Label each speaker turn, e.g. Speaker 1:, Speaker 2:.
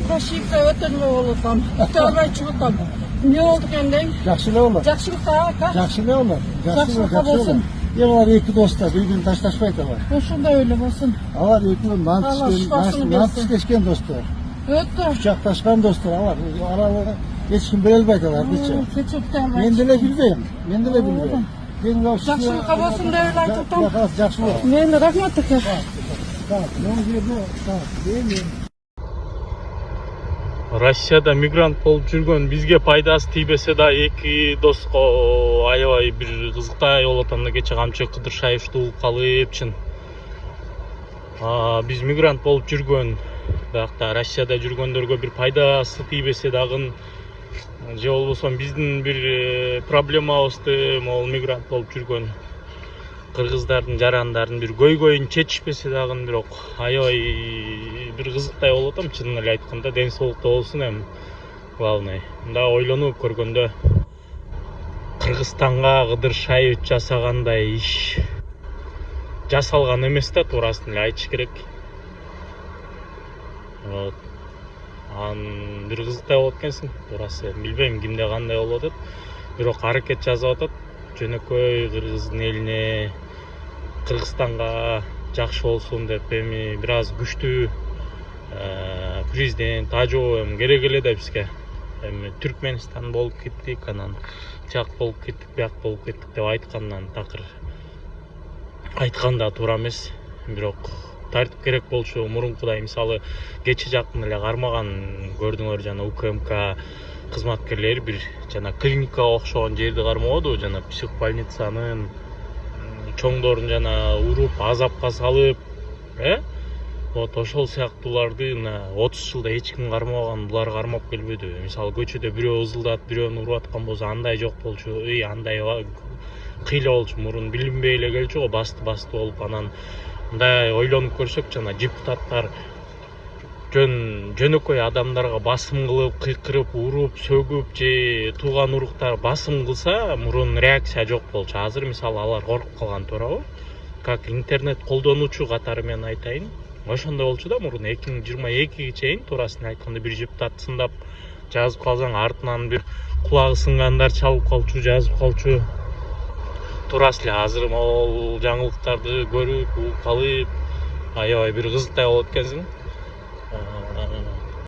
Speaker 1: Taşıyıp da ötürme olursam, törme çıkırsam. Ne oldu kendin?
Speaker 2: Yaxşı olur.
Speaker 1: Жақсылық та,
Speaker 2: Yaxşı ne olur?
Speaker 1: Жақсылыққа болсын.
Speaker 2: Onlar iki dostlar birbirini taşlaşmaydı var.
Speaker 1: Болсын да öyle болсын.
Speaker 2: Alar iki
Speaker 1: Allah şifasını versin.
Speaker 2: mantıksız dostlar.
Speaker 1: Öttü.
Speaker 2: Kucaklaşkan dostlar alar. Araları hiç kim bilmeydiler.
Speaker 1: Keçöpten var.
Speaker 2: Ben de bilmeyim. Ben de bilmeyim.
Speaker 1: Жақсылыққа болсын да öyle айтып
Speaker 2: Yaxşı olur.
Speaker 1: Мен рахматтық.
Speaker 2: Так,
Speaker 3: Россияда мигрант болуп жүргөн бизге пайдасы тийбесе да эки доско аябай бир кызыктай болуп атам да кече камчы Кыдыршаев туулуп калып чын. Биз мигрант болуп жүргөн биякта Россияда жүргөндөргө бир пайдасы тийбесе дагы же болбосо биздин бир проблемабызды могул мигрант болуп жүргөн кыргыздардын жарандардын бир көйгөйүн чечишпесе дагы бирок аябай бир кызыктай болуп атам чынын эле айтканда. Ден соолукта болсун эми главный. Мында ойлонуп көргөндө Кыргызстанга Кыдыршаев жасагандай иш жасалган эмес да, туурасын эле айтыш керек. Анын бир кызыктай болот экенсиң, туурасы билбейм кимде кандай болуп атат. Бирок аракет жасап атат жөнөкөй кыргыздын элине, Кыргызстанга жакшы болсун деп эми бир аз күчтүү президент ажоо эми керек эле да бизге. Эми Түркменстан болуп кеттик, анан жак болуп кеттик, бияк болуп кеттик деп айткандан такыр айтканда туура эмес. Бирок тартип керек болчу. Мурункудай мисалы кече жакын эле кармаган көрдүңөр, жана УКМК кызматкерлери бир жана клиникага окшогон жерди кармабадыбы, жана психбольницанын чоңдорун жана уруп азапка салып, вот ошол сыяктууларды 30 жылда эч ким кармабаган, булар кармап келбеди. Мисалы көчөдө бирөө ызылдап, бирөөнү уруп аткан болсо андай жок болчу, андай кыйла болчу. Мурун билинбей эле келчү го, басты болуп. Анан мындай ойлонуп көрсөк, жана депутаттар жөнөкөй адамдарга басым кылып, кыйкырып, уруп, сөгүп же тууган уруктар басым кылса, мурун реакция жок болчу. Азыр мисалы алар коркуп калган, туурабы? Как интернет колдонуучу катары мен айтайын, ошондой болчу да мурун 2022-ге чейин, туурасын айтканда бир депутат сындап жазып калсаң, артынан бир кулагы сынгандар чалып калчу, жазып калчу. Туурасы эле азыр могул жаңылыктарды көрүп, угуп калып, аябай бир кызыктай болот экенсиң.